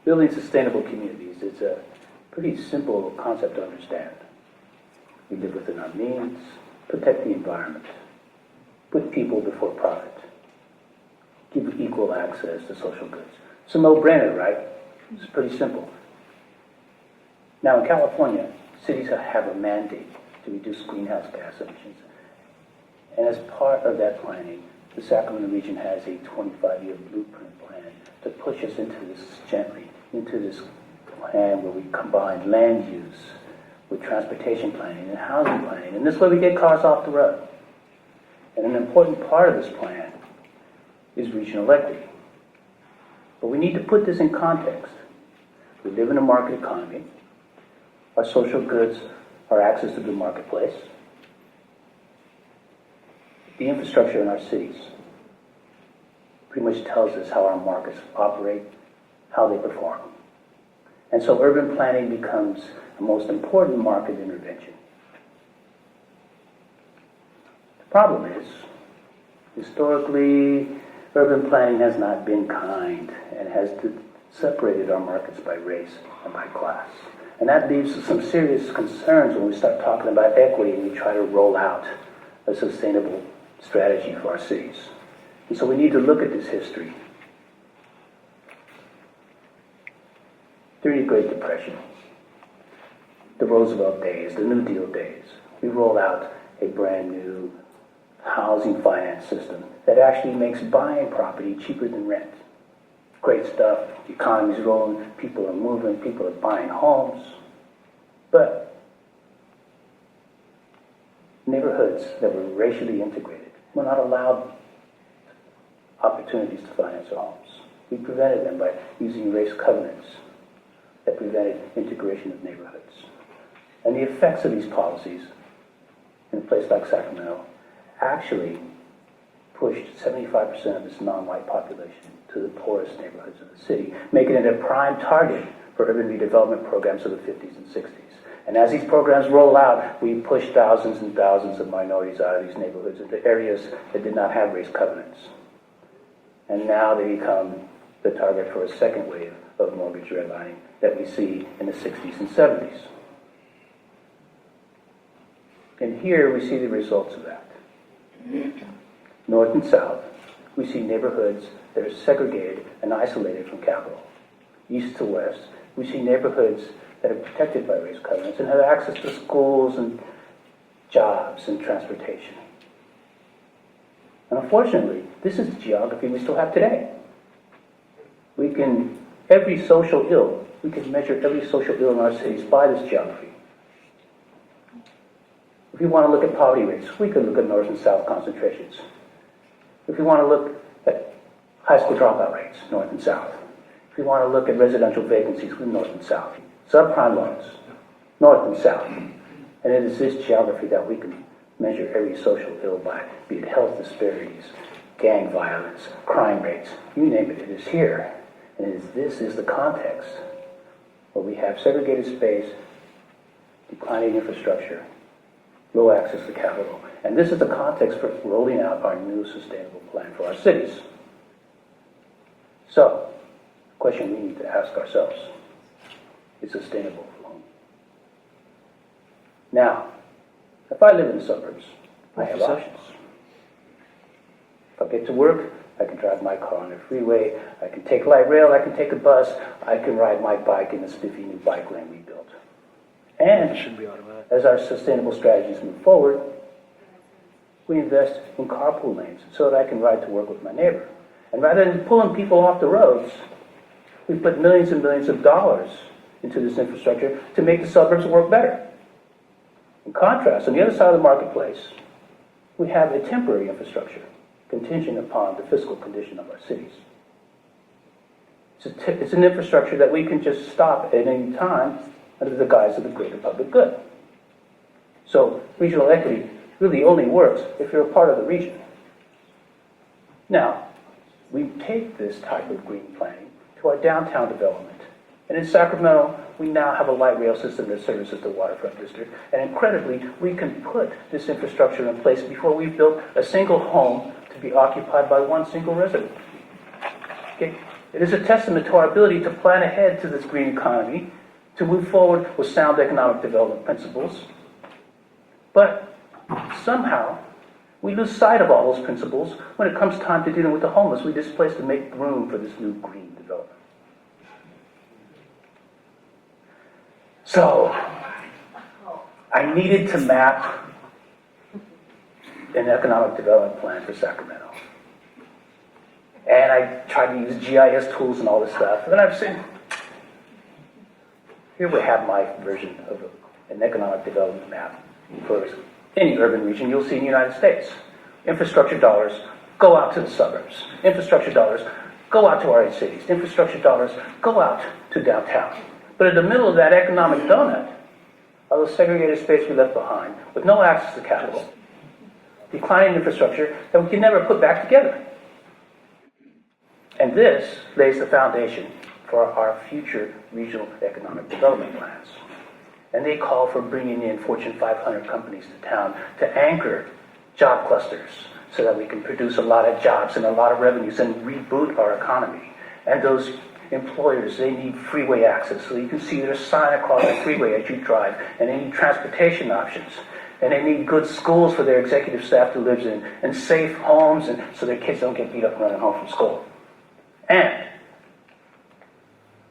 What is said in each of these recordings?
Building sustainable communities is a pretty simple concept to understand. We live within our means, protect the environment, put people before profit, give equal access to social goods. It's a no-brainer, right? It's pretty simple. Now in California, cities have a mandate to reduce greenhouse gas emissions. And as part of that planning, the Sacramento region has a 25-year blueprint plan to push us into this plan where we combine land use with transportation planning and housing planning. And this way we get cars off the road. And an important part of this plan is regional equity. But we need to put this in context. We live in a market economy. Our social goods are access to the marketplace. The infrastructure in our cities pretty much tells us how our markets operate, how they perform. And so urban planning becomes the most important market intervention. The problem is, historically, urban planning has not been kind and has separated our markets by race and by class. And that leads to some serious concerns when we start talking about equity and we try to roll out a sustainable strategy for our cities. And so we need to look at this history. During the Great Depression, the Roosevelt days, the New Deal days, we rolled out a brand new housing finance system that actually makes buying property cheaper than rent. Great stuff, the economy's rolling, people are moving, people are buying homes. But neighborhoods that were racially integrated were not allowed opportunities to finance their homes. We prevented them by using race covenants that prevented integration of neighborhoods. And the effects of these policies in a place like Sacramento actually pushed 75% of its non-white population to the poorest neighborhoods of the city, making it a prime target for urban redevelopment programs of the 50s and 60s. And as these programs roll out, we push thousands and thousands of minorities out of these neighborhoods into areas that did not have race covenants. And now they become the target for a second wave of mortgage redlining that we see in the 60s and 70s. And here we see the results of that. North and south, we see neighborhoods that are segregated and isolated from capital. East to west, we see neighborhoods that are protected by race covenants and have access to schools and jobs and transportation. And unfortunately, this is the geography we still have today. We can measure every social ill in our cities by this geography. If you want to look at poverty rates, we can look at north and south concentrations. If you want to look at high school dropout rates, north and south. If you want to look at residential vacancies, with north and south. Subprime loans, north and south. And it is this geography that we can measure every social ill by, be it health disparities, gang violence, crime rates, you name it, it is here. And this is the context where we have segregated space, declining infrastructure, low access to capital. And this is the context for rolling out our new sustainable plan for our cities. So, the question we need to ask ourselves is sustainable for whom? Now, if I live in the suburbs, I have options. If I get to work, I can drive my car on the freeway, I can take light rail, I can take a bus, I can ride my bike in the spiffy new bike lane we built. And as our sustainable strategies move forward, we invest in carpool lanes so that I can ride to work with my neighbor. And rather than pulling people off the roads, we put millions and millions of dollars into this infrastructure to make the suburbs work better. In contrast, on the other side of the marketplace, we have a temporary infrastructure contingent upon the fiscal condition of our cities. It's an infrastructure that we can just stop at any time under the guise of the greater public good. So regional equity really only works if you're a part of the region. Now, we take this type of green planning to our downtown development. And in Sacramento, we now have a light rail system that services the waterfront district. And incredibly, we can put this infrastructure in place before we've built a single home to be occupied by one single resident. Okay? It is a testament to our ability to plan ahead to this green economy, to move forward with sound economic development principles. But somehow, we lose sight of all those principles when it comes time to dealing with the homeless we displaced to make room for this new green development. So, I needed to map an economic development plan for Sacramento. And I tried to use GIS tools and all this stuff. And then I've seen, here we have my version of an economic development map for any urban region you'll see in the United States. Infrastructure dollars go out to the suburbs. Infrastructure dollars go out to our eight cities. Infrastructure dollars go out to downtown. But in the middle of that economic donut are those segregated spaces we left behind with no access to capital, declining infrastructure that we can never put back together. And this lays the foundation for our future regional economic development plans. And they call for bringing in Fortune 500 companies to town to anchor job clusters so that we can produce a lot of jobs and a lot of revenues and reboot our economy. And those employers, they need freeway access so you can see their sign across the freeway as you drive, and they need transportation options. And they need good schools for their executive staff to live in, and safe homes and so their kids don't get beat up running home from school. And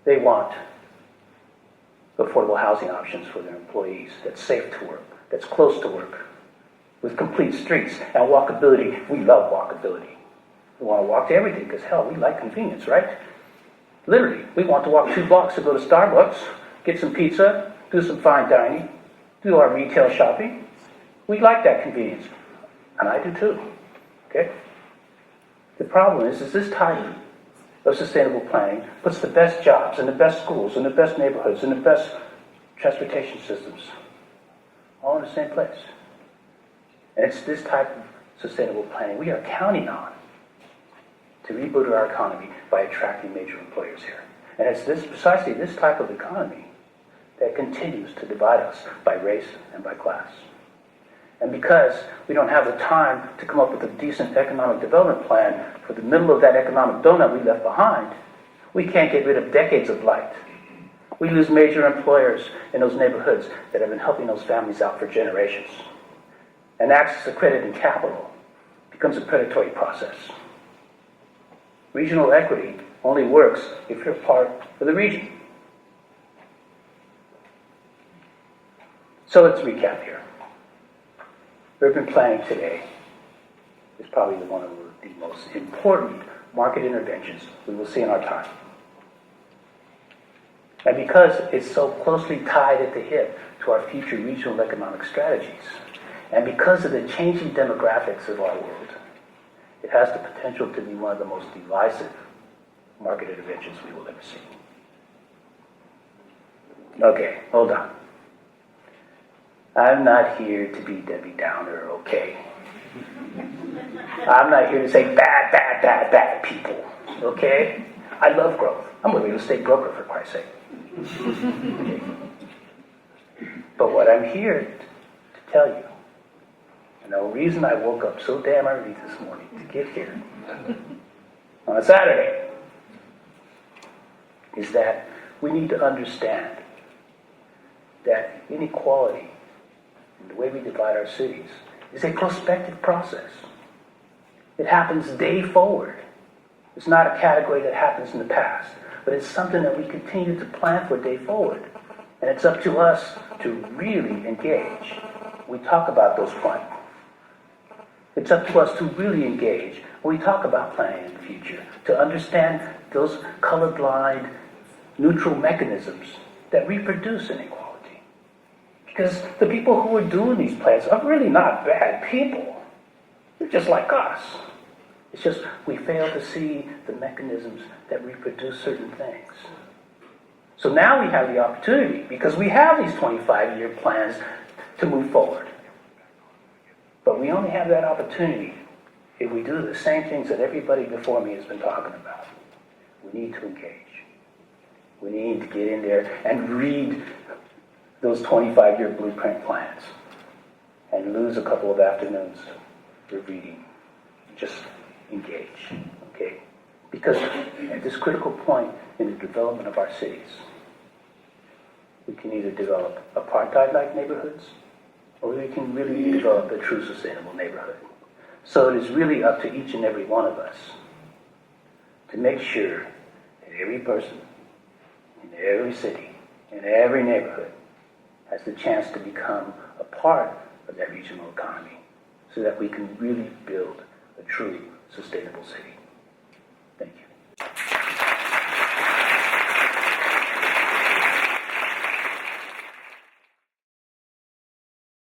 they want affordable housing options for their employees that's safe to work, that's close to work, with complete streets and walkability. We love walkability. We want to walk to everything because, hell, we like convenience, right? Literally, we want to walk 2 blocks to go to Starbucks, get some pizza, do some fine dining, do our retail shopping. We like that convenience. And I do too. Okay? The problem is this type of sustainable planning puts the best jobs and the best schools and the best neighborhoods and the best transportation systems all in the same place. And it's this type of sustainable planning we are counting on to reboot our economy by attracting major employers here. And it's precisely this type of economy that continues to divide us by race and by class. And because we don't have the time to come up with a decent economic development plan for the middle of that economic donut we left behind, we can't get rid of decades of blight. We lose major employers in those neighborhoods that have been helping those families out for generations. And access to credit and capital becomes a predatory process. Regional equity only works if you're part of the region. So let's recap here. Urban planning today is probably one of the most important market interventions we will see in our time. And because it's so closely tied at the hip to our future regional economic strategies, and because of the changing demographics of our world, it has the potential to be one of the most divisive market interventions we will ever see. Okay, hold on. I'm not here to be Debbie Downer, okay? I'm not here to say bad people, okay? I love growth. I'm a real estate broker, for Christ's sake. Okay. But what I'm here to tell you, and the reason I woke up so damn early this morning to get here on a Saturday is that we need to understand that inequality in the way we divide our cities is a prospective process. It happens day forward. It's not a category that happens in the past, but it's something that we continue to plan for day forward. And it's up to us to really engage. We talk about those plans. It's up to us to really engage when we talk about planning in the future, to understand those colorblind, neutral mechanisms that reproduce inequality. Because the people who are doing these plans are really not bad people. They're just like us. It's just we fail to see the mechanisms that reproduce certain things. So now we have the opportunity, because we have these 25-year plans to move forward. But we only have that opportunity if we do the same things that everybody before me has been talking about. We need to engage. We need to get in there and read those 25-year blueprint plans and lose a couple of afternoons for reading. Just engage, okay? Because at this critical point in the development of our cities, we can either develop apartheid-like neighborhoods, or we can really develop a true sustainable neighborhood. So it is really up to each and every one of us to make sure that every person in every city, in every neighborhood, has the chance to become a part of that regional economy so that we can really build a true sustainable city. Thank you.